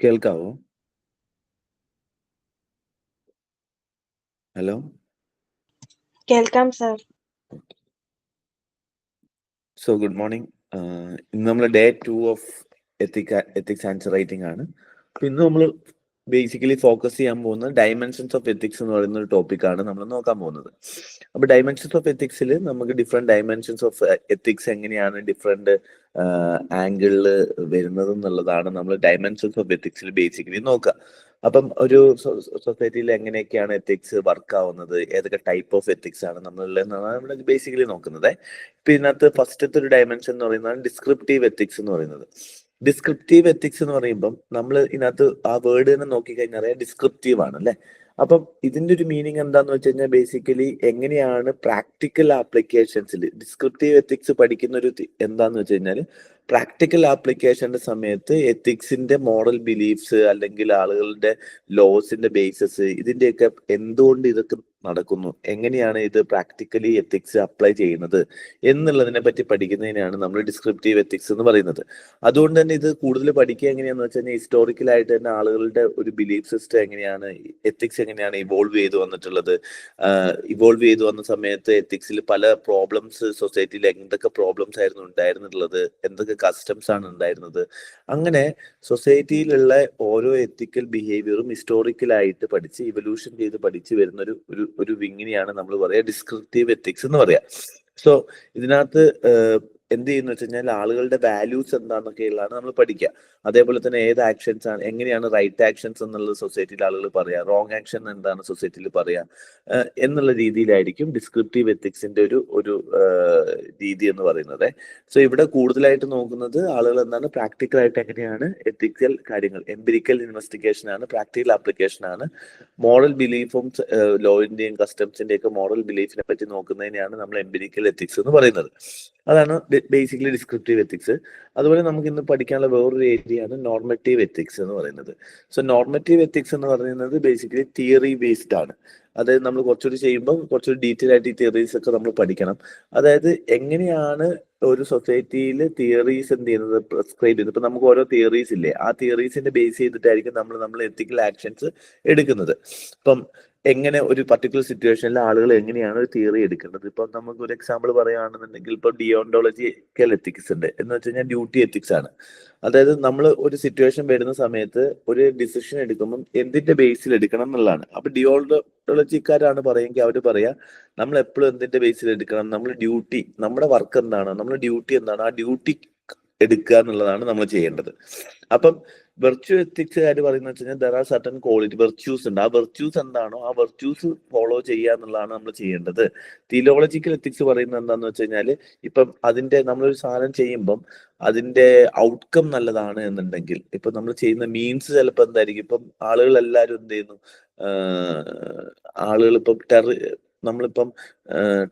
കേൾക്കാവോ? ഹലോ? കേൾക്കാം sir. So good morning. ഇന്ന് നമ്മൾ day 2 of ethics answer writing ആണ്. ഇന്ന് നമ്മൾ ബേസിക്കലി ഫോക്കസ് ചെയ്യാൻ പോകുന്നത് ഡയമെൻഷൻസ് ഓഫ് എത്തിക്സ് എന്ന് പറയുന്ന ഒരു ടോപ്പിക്കാണ് നമ്മൾ നോക്കാൻ പോകുന്നത്. അപ്പോൾ ഡയമെൻഷൻസ് ഓഫ് എത്തിക്സിൽ നമുക്ക് ഡിഫറെന്റ് ഡയമെൻഷൻസ് ഓഫ് എത്തിക്സ് എങ്ങനെയാണ് ഡിഫറെന്റ് ആംഗിളിൽ വരുന്നത് എന്നുള്ളതാണ് നമ്മൾ ഡയമെൻഷൻസ് ഓഫ് എത്തിക്സിൽ ബേസിക്കലി നോക്കുക. അപ്പം ഒരു സൊസൈറ്റിയിൽ എങ്ങനെയൊക്കെയാണ് എത്തിക്സ് വർക്ക് ആവുന്നത്, ഏതൊക്കെ ടൈപ്പ് ഓഫ് എത്തിക്സ് ആണ് നമ്മൾ ബേസിക്കലി നോക്കുന്നത്. ഇപ്പൊ ഇതിനകത്ത് ഫസ്റ്റത്തെ ഒരു ഡയമെൻഷൻ എന്ന് പറയുന്നത് ഡിസ്ക്രിപ്റ്റീവ് എത്തിക്സ് എന്ന് പറയുന്നത്. ഡിസ്ക്രിപ്റ്റീവ് എത്തിക്സ് എന്ന് പറയുമ്പം നമ്മൾ ഇതിനകത്ത് ആ വേർഡ് തന്നെ നോക്കിക്കഴിഞ്ഞാൽ അറിയാം ഡിസ്ക്രിപ്റ്റീവ് ആണ് അല്ലെ. അപ്പം ഇതിന്റെ ഒരു മീനിങ് എന്താന്ന് വെച്ച് കഴിഞ്ഞാൽ ബേസിക്കലി എങ്ങനെയാണ് പ്രാക്ടിക്കൽ ആപ്ലിക്കേഷൻസിൽ ഡിസ്ക്രിപ്റ്റീവ് എത്തിക്സ് പഠിക്കുന്ന ഒരു എന്താന്ന് വെച്ച് കഴിഞ്ഞാൽ പ്രാക്ടിക്കൽ ആപ്ലിക്കേഷന്റെ സമയത്ത് എത്തിക്സിന്റെ മോറൽ ബിലീഫ്സ് അല്ലെങ്കിൽ ആളുകളുടെ ലോസിന്റെ ബേസസ് ഇതിന്റെയൊക്കെ എന്തുകൊണ്ട് ഇതൊക്കെ നടക്കുന്നു, എങ്ങനെയാണ് ഇത് പ്രാക്ടിക്കലി എത്തിക്സ് അപ്ലൈ ചെയ്യുന്നത് എന്നുള്ളതിനെ പറ്റി പഠിക്കുന്നതിനാണ് നമ്മൾ ഡിസ്ക്രിപ്റ്റീവ് എത്തിക്സ് എന്ന് പറയുന്നത്. അതുകൊണ്ട് തന്നെ ഇത് കൂടുതൽ പഠിക്കുക എങ്ങനെയാന്ന് വെച്ച് കഴിഞ്ഞാൽ ഹിസ്റ്റോറിക്കലായിട്ട് തന്നെ ആളുകളുടെ ഒരു ബിലീഫ് സിസ്റ്റം എങ്ങനെയാണ്, എത്തിക്സ് എങ്ങനെയാണ് ഇവോൾവ് ചെയ്തു വന്നിട്ടുള്ളത്. ഇവോൾവ് ചെയ്തു വന്ന സമയത്ത് എത്തിക്സിൽ പല പ്രോബ്ലംസ് സൊസൈറ്റിയിൽ എന്തൊക്കെ പ്രോബ്ലംസ് ആയിരുന്നു ഉണ്ടായിരുന്നിട്ടുള്ളത്, എന്തൊക്കെ കസ്റ്റംസ് ആണ് ഉണ്ടായിരുന്നത്. അങ്ങനെ സൊസൈറ്റിയിലുള്ള ഓരോ എത്തിക്കൽ ബിഹേവിയറും ഹിസ്റ്റോറിക്കലായിട്ട് പഠിച്ച് ഇവല്യൂഷൻ ചെയ്ത് പഠിച്ച് വരുന്ന ഒരു വിങ്ങിനെയാണ് നമ്മൾ പറയാ ഡിസ്ക്രിപ്റ്റീവ് എത്തിക്സ് എന്ന് പറയാ. സോ ഇതിനകത്ത് എന്ത് ചെയ്യുന്ന വെച്ച് കഴിഞ്ഞാൽ ആളുകളുടെ വാല്യൂസ് എന്താണെന്നൊക്കെയുള്ളതാണ് നമ്മൾ പഠിക്കുക. അതേപോലെ തന്നെ ഏത് ആക്ഷൻസ് ആണ്, എങ്ങനെയാണ് റൈറ്റ് ആക്ഷൻസ് എന്നുള്ളത് സൊസൈറ്റിയിൽ ആളുകൾ പറയാ, റോങ് ആക്ഷൻ എന്താണ് സൊസൈറ്റിയിൽ പറയാ എന്നുള്ള രീതിയിലായിരിക്കും ഡിസ്ക്രിപ്റ്റീവ് എത്തിക്സിന്റെ ഒരു രീതി എന്ന് പറയുന്നത്. സോ ഇവിടെ കൂടുതലായിട്ട് നോക്കുന്നത് ആളുകൾ എന്താണ് പ്രാക്ടിക്കൽ ആയിട്ട് എങ്ങനെയാണ് എത്തിക്കൽ കാര്യങ്ങൾ, എംപിരിക്കൽ ഇൻവെസ്റ്റിഗേഷൻ ആണ്, പ്രാക്ടിക്കൽ ആപ്ലിക്കേഷൻ ആണ്. മോറൽ ബിലീഫും ലോയിന്റെയും കസ്റ്റംസിന്റെയും ഒക്കെ മോറൽ ബിലീഫിനെ പറ്റി നോക്കുന്നതിനെയാണ് നമ്മൾ എംപിരിക്കൽ എത്തിക്സ് എന്ന് പറയുന്നത്. അതാണ് ബേസിക്കലി ഡിസ്ക്രിപ്റ്റീവ് എത്തിക്സ്. അതുപോലെ നമുക്ക് ഇന്ന് പഠിക്കാനുള്ള വേറൊരു ഏരിയയാണ് നോർമറ്റീവ് എത്തിക്സ് എന്ന് പറയുന്നത്. സോ നോർമറ്റീവ് എത്തിക്സ് എന്ന് പറയുന്നത് ബേസിക്കലി തിയറി ബേസ്ഡ് ആണ്. അതായത് നമ്മൾ കുറച്ചുകൂടി ചെയ്യുമ്പോൾ കുറച്ചുകൂടി ഡീറ്റെയിൽ ആയിട്ട് ഈ തിയറീസ് ഒക്കെ നമ്മൾ പഠിക്കണം. അതായത് എങ്ങനെയാണ് ഒരു സൊസൈറ്റിയിൽ തിയറീസ് എന്ത് ചെയ്യുന്നത് പ്രിസ്ക്രൈബ് ചെയ്യുന്നത്. ഇപ്പൊ നമുക്ക് ഓരോ തിയറീസ് ഇല്ലേ, ആ തിയറീസിന്റെ ബേസ് ചെയ്തിട്ടായിരിക്കും നമ്മൾ എത്തിക്കൽ ആക്ഷൻസ് എടുക്കുന്നത്. ഇപ്പം എങ്ങനെ ഒരു പർട്ടിക്കുലർ സിറ്റുവേഷനിൽ ആളുകൾ എങ്ങനെയാണ് ഒരു തിയറി എടുക്കേണ്ടത്. ഇപ്പൊ നമുക്ക് ഒരു എക്സാമ്പിൾ പറയുകയാണെന്നുണ്ടെങ്കിൽ ഇപ്പൊ ഡിയോണ്ടോളജിക്കൽ എത്തിക്സ് ഉണ്ട് എന്ന് വെച്ച് കഴിഞ്ഞാൽ ഡ്യൂട്ടി എത്തിക്സ് ആണ്. അതായത് നമ്മൾ ഒരു സിറ്റുവേഷൻ വരുന്ന സമയത്ത് ഒരു ഡിസിഷൻ എടുക്കുമ്പോൾ എന്തിന്റെ ബേസിൽ എടുക്കണം എന്നുള്ളതാണ്. അപ്പൊ ഡിയോണ്ടോളജിക്കാരാണ് പറയുമെങ്കിൽ അവർ പറയാ നമ്മൾ എപ്പോഴും എന്തിന്റെ ബേസിൽ എടുക്കണം, നമ്മൾ ഡ്യൂട്ടി, നമ്മുടെ വർക്ക് എന്താണ്, നമ്മുടെ ഡ്യൂട്ടി എന്താണ്, ആ ഡ്യൂട്ടി എടുക്കുക എന്നുള്ളതാണ് നമ്മൾ ചെയ്യേണ്ടത്. അപ്പം വെർച്യൂ എത്തിക്സുകാർ പറയുന്നത് വെച്ച് കഴിഞ്ഞാൽ there are certain quality virtues ഉണ്ട്, ആ വെർച്യൂസ് എന്താണോ ആ വെർച്യൂസ് ഫോളോ ചെയ്യുക എന്നുള്ളതാണ് നമ്മൾ ചെയ്യേണ്ടത്. തിയോളജിക്കൽ എത്തിക്സ് പറയുന്നത് എന്താന്ന് വെച്ച് കഴിഞ്ഞാൽ ഇപ്പം അതിന്റെ നമ്മളൊരു സാധനം ചെയ്യുമ്പം അതിന്റെ ഔട്ട്കം നല്ലതാണ് എന്നുണ്ടെങ്കിൽ ഇപ്പൊ നമ്മൾ ചെയ്യുന്ന മീൻസ് ചിലപ്പോൾ എന്തായിരിക്കും, ഇപ്പം ആളുകൾ എല്ലാവരും എന്ത് ചെയ്യുന്നു, ആളുകൾ ഇപ്പം നമ്മളിപ്പം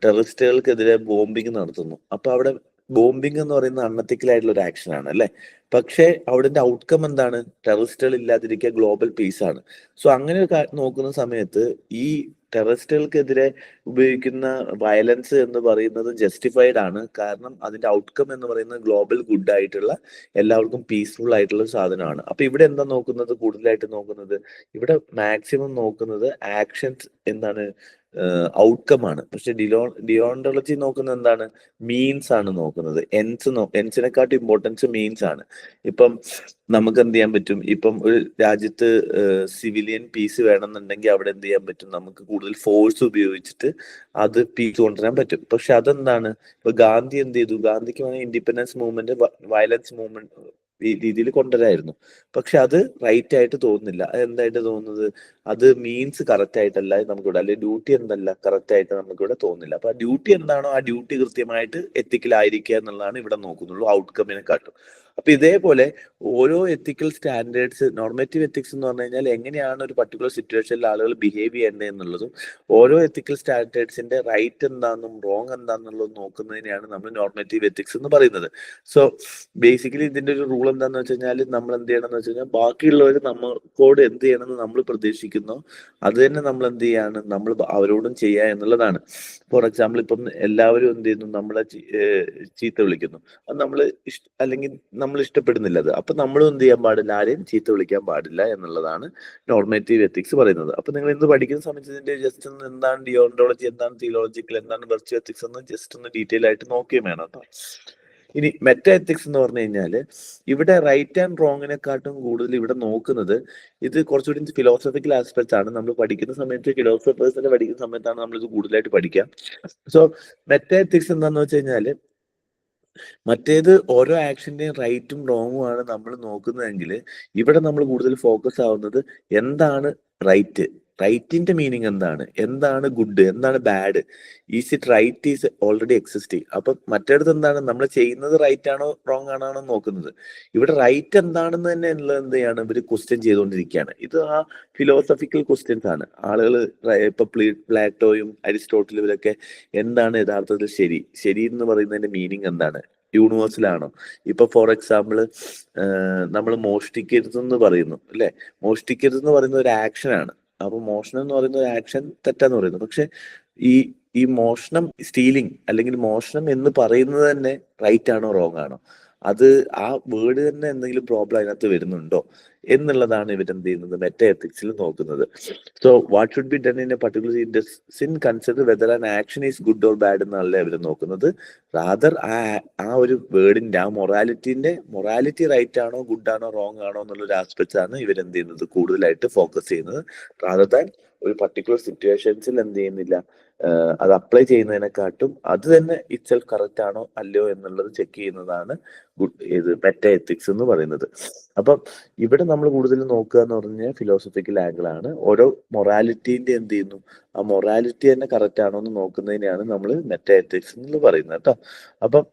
ടെററിസ്റ്റുകൾക്കെതിരെ ബോംബിങ് നടത്തുന്നു. അപ്പൊ അവിടെ ബോംബിംഗ് എന്ന് പറയുന്നത് അൺഎത്തിക്കലായിട്ടുള്ള ഒരു ആക്ഷൻ ആണ് അല്ലെ. പക്ഷേ അവിടുത്തെ ഔട്ട്കം എന്താണ്, ടെററിസ്റ്റുകൾ ഇല്ലാതിരിക്കുക, ഗ്ലോബൽ പീസ് ആണ്. സോ അങ്ങനെ നോക്കുന്ന സമയത്ത് ഈ ടെററിസ്റ്റുകൾക്കെതിരെ ഉപയോഗിക്കുന്ന വയലൻസ് എന്ന് പറയുന്നത് ജസ്റ്റിഫൈഡ് ആണ്. കാരണം അതിന്റെ ഔട്ട്കം എന്ന് പറയുന്നത് ഗ്ലോബൽ ഗുഡ് ആയിട്ടുള്ള എല്ലാവർക്കും പീസ്ഫുൾ ആയിട്ടുള്ള ഒരു സാധനമാണ്. അപ്പൊ ഇവിടെ എന്താ നോക്കുന്നത്, കൂടുതലായിട്ട് നോക്കുന്നത് ഇവിടെ മാക്സിമം നോക്കുന്നത് ആക്ഷൻസ് എന്താണ്, ഔട്ട്കം ആണ്. പക്ഷെ ഡിയോണ്ടോളജി നോക്കുന്നത് എന്താണ്, മീൻസ് ആണ് നോക്കുന്നത്. എൻസിനെക്കാട്ടും ഇമ്പോർട്ടൻസ് മീൻസ് ആണ്. ഇപ്പം നമുക്ക് എന്ത് ചെയ്യാൻ പറ്റും, ഇപ്പം ഒരു രാജ്യത്ത് സിവിലിയൻ പീസ് വേണമെന്നുണ്ടെങ്കിൽ അവിടെ എന്ത് ചെയ്യാൻ പറ്റും, നമുക്ക് കൂടുതൽ ഫോഴ്സ് ഉപയോഗിച്ചിട്ട് അത് പീസ് കൊണ്ടുവരാൻ പറ്റും. പക്ഷെ അതെന്താണ്, ഇപ്പൊ ഗാന്ധി എന്ത് ചെയ്തു, ഗാന്ധിക്ക് വേണമെങ്കിൽ ഇൻഡിപെൻഡൻസ് മൂവ്മെന്റ് വയലൻസ് മൂവ്മെന്റ് ഈ രീതിയിൽ കൊണ്ടുവരായിരുന്നു. പക്ഷെ അത് റൈറ്റ് ആയിട്ട് തോന്നുന്നില്ല. എന്തായിട്ട് തോന്നുന്നത്, അത് മീൻസ് കറക്റ്റ് ആയിട്ടല്ല നമുക്കിവിടെ, അല്ലെങ്കിൽ ഡ്യൂട്ടി എന്തല്ല കറക്റ്റ് ആയിട്ട് നമുക്കിവിടെ തോന്നുന്നില്ല. അപ്പൊ ആ ഡ്യൂട്ടി എന്താണോ ആ ഡ്യൂട്ടി കൃത്യമായിട്ട് എത്തിക്കലായിരിക്കുക എന്നുള്ളതാണ് ഇവിടെ നോക്കുന്നുള്ളൂ, ഔട്ട്കമ്മിനെ കാട്ടും. അപ്പൊ ഇതേപോലെ ഓരോ എത്തിക്കൽ സ്റ്റാൻഡേർഡ്സ്, നോർമേറ്റീവ് എത്തിക്സ് എന്ന് പറഞ്ഞു കഴിഞ്ഞാൽ എങ്ങനെയാണ് ഒരു പർട്ടിക്കുലർ സിറ്റുവേഷനിൽ ആളുകൾ ബിഹേവ് ചെയ്യേണ്ടത് എന്നുള്ളതും ഓരോ എത്തിക്കൽ സ്റ്റാൻഡേർഡ്സിന്റെ റൈറ്റ് എന്താണെന്നും റോങ് എന്താണെന്നുള്ളതും നോക്കുന്നതിനെയാണ് നമ്മൾ നോർമേറ്റീവ് എത്തിക്സ് എന്ന് പറയുന്നത്. സോ ബേസിക്കലി ഇതിന്റെ ഒരു റൂൾ എന്താണെന്ന് വെച്ച് കഴിഞ്ഞാൽ നമ്മൾ എന്ത് ചെയ്യണം എന്ന് വെച്ച് കഴിഞ്ഞാൽ ബാക്കിയുള്ളവർ നമ്മൾക്കോട് എന്ത് ചെയ്യണമെന്ന് നമ്മൾ പ്രതീക്ഷിക്കുന്നു. പഠിപ്പിക്കുന്നോ അത് തന്നെ നമ്മൾ എന്ത് ചെയ്യാണ്, നമ്മൾ അവരോടും ചെയ്യുക എന്നുള്ളതാണ്. ഫോർ എക്സാമ്പിൾ ഇപ്പം എല്ലാവരും എന്ത് ചെയ്യുന്നു, നമ്മളെ ചീത്ത വിളിക്കുന്നു, അത് നമ്മൾ അല്ലെങ്കിൽ നമ്മൾ ഇഷ്ടപ്പെടുന്നില്ല അത്. അപ്പൊ നമ്മളും എന്ത് ചെയ്യാൻ പാടില്ല, ആരെയും ചീത്ത വിളിക്കാൻ പാടില്ല എന്നുള്ളതാണ് നോർമേറ്റീവ് എത്തിക്സ് പറയുന്നത്. അപ്പൊ നിങ്ങൾ ഇന്ന് പഠിക്കുന്ന സമയത്ത് ഇതിന്റെ ജസ്റ്റ് ഒന്ന് എന്താണ് ഡിയോണ്ടോളജി, എന്താണ് തിയോളജിക്കൽ, എന്താണ് വെർച്വൽ എത്തിക്സ് എന്ന് ജസ്റ്റ് ഒന്ന് ഡീറ്റെയിൽ ആയിട്ട് നോക്കുകയും വേണം കേട്ടോ. ഇനി മെറ്റാ എത്തിക്സ് എന്ന് പറഞ്ഞു കഴിഞ്ഞാല് ഇവിടെ റൈറ്റ് ആൻഡ് റോങ്ങിനെക്കാട്ടും കൂടുതൽ ഇവിടെ നോക്കുന്നത് ഇത് കുറച്ചുകൂടി ഫിലോസഫിക്കൽ ആസ്പെക്ട്സ് ആണ്. നമ്മൾ പഠിക്കുന്ന സമയത്ത് ഫിലോസഫേഴ്സിനെ പഠിക്കുന്ന സമയത്താണ് നമ്മൾ ഇത് കൂടുതലായിട്ട് പഠിക്കുക. സോ മെറ്റാ എത്തിക്സ് എന്താന്ന് വെച്ച് കഴിഞ്ഞാല് മറ്റേത് ഓരോ ആക്ഷന്റെയും റൈറ്റും റോങ്ങും ആണ് നമ്മൾ നോക്കുന്നതെങ്കിൽ ഇവിടെ നമ്മൾ കൂടുതൽ ഫോക്കസ് ആവുന്നത് എന്താണ് റൈറ്റ്, റൈറ്റിന്റെ മീനിങ് എന്താണ്, എന്താണ് ഗുഡ്, എന്താണ് bad, is it right, is already existing. അപ്പൊ മറ്റേടത്ത് എന്താണ് നമ്മൾ ചെയ്യുന്നത്, റൈറ്റ് ആണോ റോങ് ആണോ നോക്കുന്നത്. ഇവിടെ റൈറ്റ് എന്താണെന്ന് തന്നെ ഉള്ളത് എന്ത് ചെയ്യാണ്, ഇവർ ക്വസ്റ്റ്യൻ ചെയ്തുകൊണ്ടിരിക്കുകയാണ്. ഇത് ആ ഫിലോസഫിക്കൽ ക്വസ്റ്റ്യൻസ് ആണ്. ആളുകൾ ഇപ്പൊ പ്ലാറ്റോയും അരിസ്റ്റോട്ടിലും ഇവരൊക്കെ എന്താണ് യഥാർത്ഥത്തിൽ ശരി, ശരി എന്ന് പറയുന്നതിന്റെ മീനിങ് എന്താണ്, യൂണിവേഴ്സലാണോ. ഇപ്പൊ ഫോർ എക്സാമ്പിൾ നമ്മൾ മോഷ്ടിക്കരുതെന്ന് പറയുന്നു അല്ലെ, മോഷ്ടിക്കരുതെന്ന് പറയുന്ന ഒരു ആക്ഷൻ ആണ്. അപ്പൊ മോഷണം എന്ന് പറയുന്ന ഒരു ആക്ഷൻ തെറ്റാന്ന് പറയുന്നു. പക്ഷെ ഈ ഈ മോഷണം, സ്റ്റീലിംഗ് അല്ലെങ്കിൽ മോഷണം എന്ന് പറയുന്നത് തന്നെ റൈറ്റ് ആണോ റോങ് ആണോ, അത് ആ വേർഡ് തന്നെ എന്തെങ്കിലും പ്രോബ്ലം അതിനകത്ത് വരുന്നുണ്ടോ എന്നുള്ളതാണ് ഇവരെന്ത് ചെയ്യുന്നത് മെറ്റാ എത്തിക്സിൽ നോക്കുന്നത്. So what should be done in a particular sin consider whether an action is good or bad എന്നല്ല ഇവർ നോക്കുന്നത്. റാദർ ആ ഒരു വേർഡിന്റെ ആ മൊറാലിറ്റി റൈറ്റ് ആണോ ഗുഡ് ആണോ റോങ് ആണോ എന്നുള്ള ഒരു ആസ്പെക്ട്സ് ആണ് ഇവരെന്ത് ചെയ്യുന്നത് കൂടുതലായിട്ട് ഫോക്കസ് ചെയ്യുന്നത്. റാദർ ദാൻ ഒരു പർട്ടിക്കുലർ സിറ്റുവേഷൻസിൽ എന്ത് ചെയ്യുന്നില്ല, അത് അപ്ലൈ ചെയ്യുന്നതിനെക്കാട്ടും അത് തന്നെ ഇറ്റ്സെൽഫ് കറക്റ്റ് ആണോ അല്ലയോ എന്നുള്ളത് ചെക്ക് ചെയ്യുന്നതാണ് ഇത് മെറ്റാ എത്തിക്സ് എന്ന് പറയുന്നത്. അപ്പം ഇവിടെ നമ്മൾ കൂടുതൽ നോക്കുക എന്ന് പറഞ്ഞാൽ ഫിലോസഫിക്കൽ ആംഗിൾ ആണ്. ഓരോ മൊറാലിറ്റീന്റെ എന്ത് ചെയ്യുന്നു, ആ മൊറാലിറ്റി തന്നെ കറക്റ്റ് ആണോ എന്ന് നോക്കുന്നതിനെയാണ് നമ്മൾ മെറ്റാ എത്തിക്സ് എന്ന് പറയുന്നത് കേട്ടോ. അപ്പം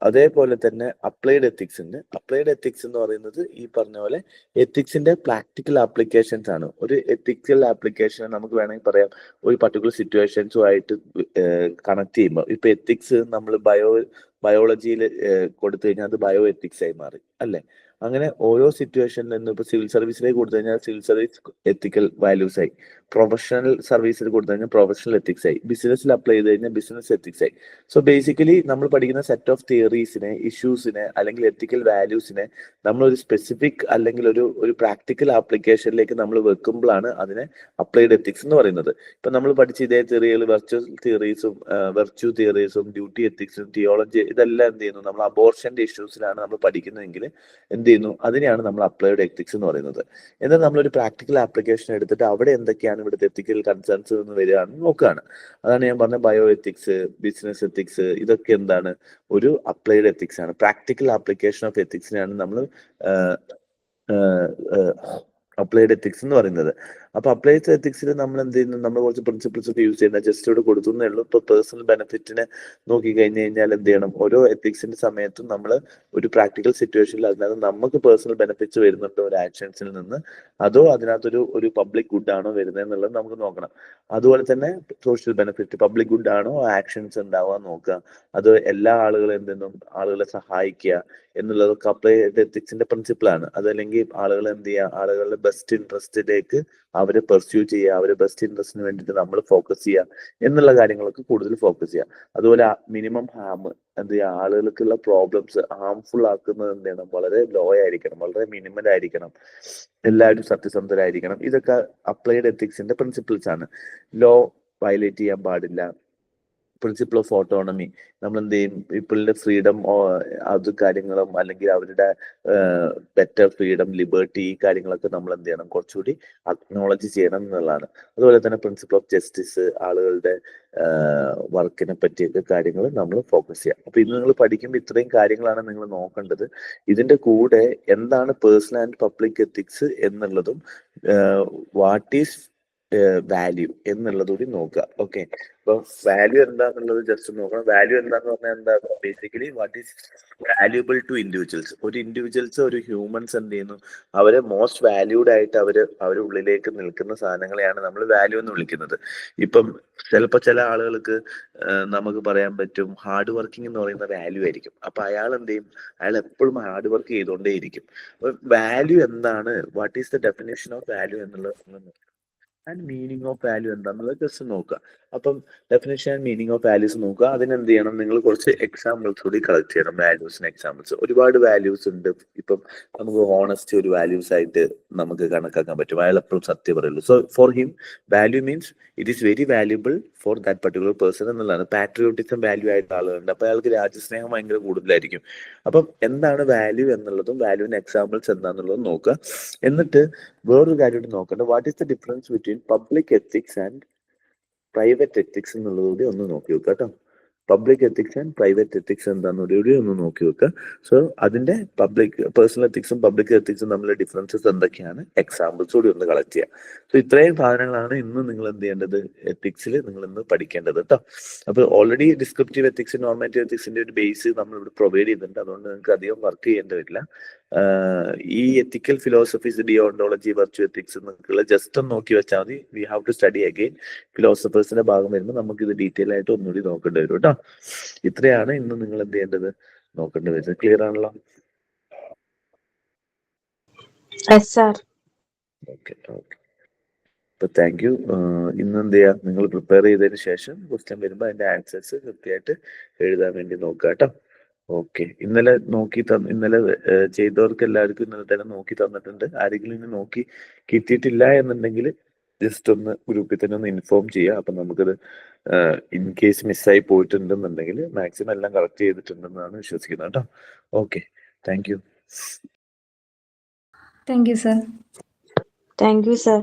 അതേപോലെ തന്നെ അപ്ലൈഡ് എത്തിക്സ് ഉണ്ട്. അപ്ലൈഡ് എത്തിക്സ് എന്ന് പറയുന്നത് ഈ പറഞ്ഞ പോലെ എത്തിക്സിന്റെ പ്രാക്ടിക്കൽ ആപ്ലിക്കേഷൻസ് ആണ്. ഒരു എത്തിക്കൽ ആപ്ലിക്കേഷൻ നമുക്ക് വേണമെങ്കിൽ പറയാം ഒരു പർട്ടിക്കുലർ സിറ്റുവേഷൻസുമായിട്ട് കണക്ട് ചെയ്യുമ്പോൾ. ഇപ്പൊ എത്തിക്സ് നമ്മൾ ബയോളജിയിൽ കൊടുത്തു കഴിഞ്ഞാൽ അത് ബയോ എത്തിക്സ് ആയി മാറി അല്ലെ. അങ്ങനെ ഓരോ സിറ്റുവേഷനിൽ നിന്ന് ഇപ്പൊ സിവിൽ സർവീസിലേക്ക് കൊടുത്തു കഴിഞ്ഞാൽ സിവിൽ സർവീസ് എത്തിക്കൽ വാല്യൂസ് ആയി, പ്രൊഫഷണൽ സർവീസിൽ കൊടുത്തു കഴിഞ്ഞാൽ പ്രൊഫഷണൽ എത്തിക്സ് ആയി, ബിസിനസ്സിൽ അപ്ലൈ ചെയ്ത് കഴിഞ്ഞാൽ ബിസിനസ് എത്തിക്സ് ആയി. സോ ബേസിക്കലി നമ്മൾ പഠിക്കുന്ന സെറ്റ് ഓഫ് തിയറീസിനെ, ഇഷ്യൂസിനെ അല്ലെങ്കിൽ എത്തിക്കൽ വാല്യൂസിനെ നമ്മൾ ഒരു സ്പെസിഫിക് അല്ലെങ്കിൽ ഒരു പ്രാക്ടിക്കൽ ആപ്ലിക്കേഷനിലേക്ക് നമ്മൾ വെക്കുമ്പോഴാണ് അതിനെ അപ്ലൈഡ് എത്തിക്സ് എന്ന് പറയുന്നത്. ഇപ്പൊ നമ്മൾ പഠിച്ച ഇതേ തിയറികൾ വെർച്വൽ തിയറീസും ഡ്യൂട്ടി എത്തിക്സും തിയോളജി ഇതെല്ലാം എന്ത് ചെയ്യുന്നു, നമ്മൾ അബോർഷന്റെ ഇഷ്യൂസിലാണ് നമ്മൾ പഠിക്കുന്നതെങ്കിൽ എന്ത് ചെയ്യുന്നു, അതിനെയാണ് നമ്മൾ അപ്ലൈഡ് എത്തിക്സ് എന്ന് പറയുന്നത്. എന്നാൽ നമ്മളൊരു പ്രാക്ടിക്കൽ ആപ്ലിക്കേഷൻ എടുത്തിട്ട് അവിടെ എന്തൊക്കെയാണ് ഇവിടുത്തെ എത്തിക്കൽ കൺസേൺസ് എന്ന് വരികയാണെന്ന് നോക്കുകയാണ്. അതാണ് ഞാൻ പറഞ്ഞ ബയോ എത്തിക്സ്, ബിസിനസ് എത്തിക്സ്, ഇതൊക്കെ എന്താണ് ഒരു അപ്ലൈഡ് എത്തിക്സ് ആണ്. പ്രാക്ടിക്കൽ ആപ്ലിക്കേഷൻ ഓഫ് എത്തിക്സിനാണ് നമ്മൾ അപ്ലൈഡ് എത്തിക്സ് എന്ന് പറയുന്നത്. അപ്പൊ അപ്ലൈഡ് എത്തിക്സിൽ നമ്മൾ എന്ത് ചെയ്യുന്നു, നമ്മൾ കുറച്ച് പ്രിൻസിപ്പിൾസ് ഒക്കെ യൂസ് ചെയ്യുന്ന ജസ്റ്റ് ഇവിടെ കൊടുത്തുന്നേ ഉള്ളൂ. ഇപ്പൊ പേഴ്സണൽ ബെനിഫിറ്റിനെ നോക്കി കഴിഞ്ഞു കഴിഞ്ഞാൽ എന്ത് ചെയ്യണം, ഓരോ എത്തിക്സിന്റെ സമയത്തും നമ്മൾ ഒരു പ്രാക്ടിക്കൽ സിറ്റുവേഷനിൽ അതിനകത്ത് നമുക്ക് പേഴ്സണൽ ബെനിഫിറ്റ്സ് വരുന്നുണ്ടോ ഒരു ആക്ഷൻസിൽ നിന്ന്, അതോ അതിനകത്തൊരു പബ്ലിക് ഗുഡ് ആണോ വരുന്നത് എന്നുള്ളത് നമുക്ക് നോക്കണം. അതുപോലെ തന്നെ സോഷ്യൽ ബെനിഫിറ്റ്, പബ്ലിക് ഗുഡ് ആണോ ആക്ഷൻസ് ഉണ്ടാവാൻ നോക്കുക, അത് എല്ലാ ആളുകളും എന്തെന്നും ആളുകളെ സഹായിക്കുക എന്നുള്ളതൊക്കെ അപ്ലൈഡ് എത്തിക്സിന്റെ പ്രിൻസിപ്പിൾ ആണ്. അതല്ലെങ്കിൽ ആളുകൾ എന്ത് ചെയ്യുക, ആളുകളുടെ ബെസ്റ്റ് ഇൻട്രസ്റ്റിലേക്ക് അവരെ പെർസ്യൂ ചെയ്യുക, അവരെ ബെസ്റ്റ് ഇൻട്രസ്റ്റിന് വേണ്ടിയിട്ട് നമ്മൾ ഫോക്കസ് ചെയ്യുക എന്നുള്ള കാര്യങ്ങളൊക്കെ കൂടുതൽ ഫോക്കസ് ചെയ്യുക. അതുപോലെ മിനിമം ഹാം എന്ത് ചെയ്യുക, ആളുകൾക്കുള്ള പ്രോബ്ലംസ് ഹാംഫുൾ ആക്കുന്നത് എന്ത് ചെയ്യണം, വളരെ ലോ ആയിരിക്കണം, വളരെ മിനിമൽ ആയിരിക്കണം, എല്ലാവരും സത്യസന്ധരായിരിക്കണം. ഇതൊക്കെ അപ്ലൈഡ് എത്തിക്സിന്റെ പ്രിൻസിപ്പിൾസ് ആണ്. ലോ വയലേറ്റ് ചെയ്യാൻ പാടില്ല, പ്രിൻസിപ്പിൾ ഓഫ് ഓട്ടോണമി, നമ്മൾ എന്ത് ചെയ്യും, പീപ്പിളിന്റെ ഫ്രീഡം അത് കാര്യങ്ങളും അല്ലെങ്കിൽ അവരുടെ ബെറ്റർ ഫ്രീഡം, ലിബർട്ടി, ഈ കാര്യങ്ങളൊക്കെ നമ്മൾ എന്ത് ചെയ്യണം, കുറച്ചുകൂടി അക്നോളജ് ചെയ്യണം എന്നുള്ളതാണ്. അതുപോലെ തന്നെ പ്രിൻസിപ്പിൾ ഓഫ് ജസ്റ്റിസ്, ആളുകളുടെ വർക്കിനെ പറ്റിയൊക്കെ കാര്യങ്ങൾ നമ്മൾ ഫോക്കസ് ചെയ്യാം. അപ്പൊ ഇന്ന് നിങ്ങൾ പഠിക്കുമ്പോൾ ഇത്രയും കാര്യങ്ങളാണ് നിങ്ങൾ നോക്കേണ്ടത്. ഇതിന്റെ കൂടെ എന്താണ് പേഴ്സണൽ ആൻഡ് പബ്ലിക് എത്തിക്സ് എന്നുള്ളതും വാട്ട് ഈസ് വാല്യൂ എന്നുള്ളത് കൂടി നോക്കുക. ഓക്കെ, അപ്പൊ വാല്യൂ എന്താന്നുള്ളത് ജസ്റ്റ് നോക്കണം. വാല്യൂ എന്താന്ന് പറഞ്ഞാൽ എന്താ, basically what is valuable to individuals. ഒരു ഇൻഡിവിജ്വൽസ്, ഒരു ഹ്യൂമൻസ് എന്ത് ചെയ്യുന്നു, അവര് മോസ്റ്റ് വാല്യൂഡ് ആയിട്ട് അവരുടെ ഉള്ളിലേക്ക് നിൽക്കുന്ന സാധനങ്ങളെയാണ് നമ്മൾ വാല്യൂ എന്ന് വിളിക്കുന്നത്. ഇപ്പം ചിലപ്പോൾ ചില ആളുകൾക്ക് നമുക്ക് പറയാൻ പറ്റും ഹാർഡ് വർക്കിംഗ് എന്ന് പറയുന്ന വാല്യൂ ആയിരിക്കും. അപ്പൊ അയാൾ എന്ത് ചെയ്യും, അയാൾ എപ്പോഴും ഹാർഡ് വർക്ക് ചെയ്തുകൊണ്ടേയിരിക്കും. അപ്പൊ വാല്യൂ എന്താണ്, what is the definition of value എന്നുള്ളത് ആൻഡ് മീനിങ് ഓഫ് വാല്യൂ എന്താണെന്നുള്ളത് ജസ്റ്റ് നോക്കുക. അപ്പം definition and meaning of values നോക്കുക. അതിനെന്ത് ചെയ്യണം, നിങ്ങൾ കുറച്ച് എക്സാമ്പിൾസ് കൂടി കളക്ട് ചെയ്യണം. വാല്യൂസിന് എക്സാമ്പിൾസ് ഒരുപാട് വാല്യൂസ് ഉണ്ട്. ഇപ്പം നമുക്ക് ഹോണസ്റ്റി ഒരു വാല്യൂസ് ആയിട്ട് നമുക്ക് കണക്കാക്കാൻ പറ്റും. അയാൾ എപ്പോഴും സത്യം പറയുള്ളൂ. So for him value means it is very valuable for that particular person എന്നുള്ളതാണ്. പാട്രിയോട്ടിസം വാല്യൂ ആയിട്ട് ആളുകളുണ്ട്. അപ്പൊ അയാൾക്ക് രാജ്യസ്നേഹം ഭയങ്കര കൂടുതലായിരിക്കും. അപ്പം എന്താണ് വാല്യൂ എന്നുള്ളതും വാല്യൂവിന് എക്സാമ്പിൾസ് എന്താണെന്നുള്ളതും നോക്കുക. എന്നിട്ട് വേറൊരു കാര്യം നോക്കേണ്ടത്, what is the difference between public ethics and private ethics എന്നുള്ളത് കൂടി ഒന്ന് നോക്കി വെക്കുക കേട്ടോ. Public ethics and private ethics എന്താണെന്നുകൂടി ഒന്ന് നോക്കി വെക്കുക. സോ അതിന്റെ പേഴ്സണൽ എത്തിക്സും പബ്ലിക് എത്തിക്സും തമ്മിലുള്ള ഡിഫറൻസസ് എന്തൊക്കെയാണ്, എക്സാമ്പിൾസ് കൂടി ഒന്ന് കളക്ട് ചെയ്യുക. സോ ഇത്രയും സാധനങ്ങളാണ് ഇന്ന് നിങ്ങൾ എന്ത് ചെയ്യേണ്ടത്, എത്തിക്സിൽ നിങ്ങൾ ഇന്ന് പഠിക്കേണ്ടത് കേട്ടോ. അപ്പൊ ഓൾറെഡി ഡിസ്ക്രിപ്റ്റീവ് എത്തിക്സ്, നോർമാറ്റീവ് എത്തിക്സിന്റെ ഒരു ബേസ് നമ്മൾ ഇവിടെ പ്രൊവൈഡ് ചെയ്തിട്ടുണ്ട്. അതുകൊണ്ട് നിങ്ങൾക്ക് അധികം വർക്ക് ചെയ്യേണ്ടി വരില്ല. ഈ ethical philosophies, deontology, virtual ethics എന്നൊക്കെയുള്ള ജസ്റ്റ് ഒന്ന് നോക്കി വെച്ചാൽ മതി. We have to study again. ഫിലോസഫേഴ്സിന്റെ ഭാഗം വരുമ്പോൾ നമുക്ക് ഇത് ഡീറ്റെയിൽ ആയിട്ട് ഒന്നുകൂടി നോക്കേണ്ടി വരും കേട്ടോ. ഇത്രയാണ് ഇന്ന് നിങ്ങൾ എന്ത് ചെയ്യേണ്ടത്, നോക്കേണ്ടി വരുന്നത്. ക്ലിയർ ആണല്ലോ? Okay okay. അപ്പൊ താങ്ക് യു. ഇന്ന് എന്ത് ചെയ്യാം, നിങ്ങൾ പ്രിപ്പയർ ചെയ്തതിന് ശേഷം ക്വസ്റ്റ്യൻ വരുമ്പോൾ അതിന്റെ ആൻസേഴ്സ് കൃത്യമായിട്ട് എഴുതാൻ വേണ്ടി നോക്കുക കേട്ടോ. ഓക്കെ, ഇന്നലെ ചെയ്തവർക്ക് എല്ലാവർക്കും ഇന്നലെ തന്നെ നോക്കി തന്നിട്ടുണ്ട്. ആരെങ്കിലും ഇനി നോക്കി കിട്ടിയിട്ടില്ല എന്നുണ്ടെങ്കിൽ ജസ്റ്റ് ഒന്ന് ഗ്രൂപ്പിൽ തന്നെ ഒന്ന് ഇൻഫോം ചെയ്യുക. അപ്പൊ നമുക്കത് ഇൻ കേസ് മിസ്സായി പോയിട്ടുണ്ടെന്നുണ്ടെങ്കിൽ മാക്സിമം എല്ലാം കറക്റ്റ് ചെയ്തിട്ടുണ്ടെന്നാണ് വിശ്വസിക്കുന്നത് കേട്ടോ. Okay, thank you. Thank you sir. Thank you, sir.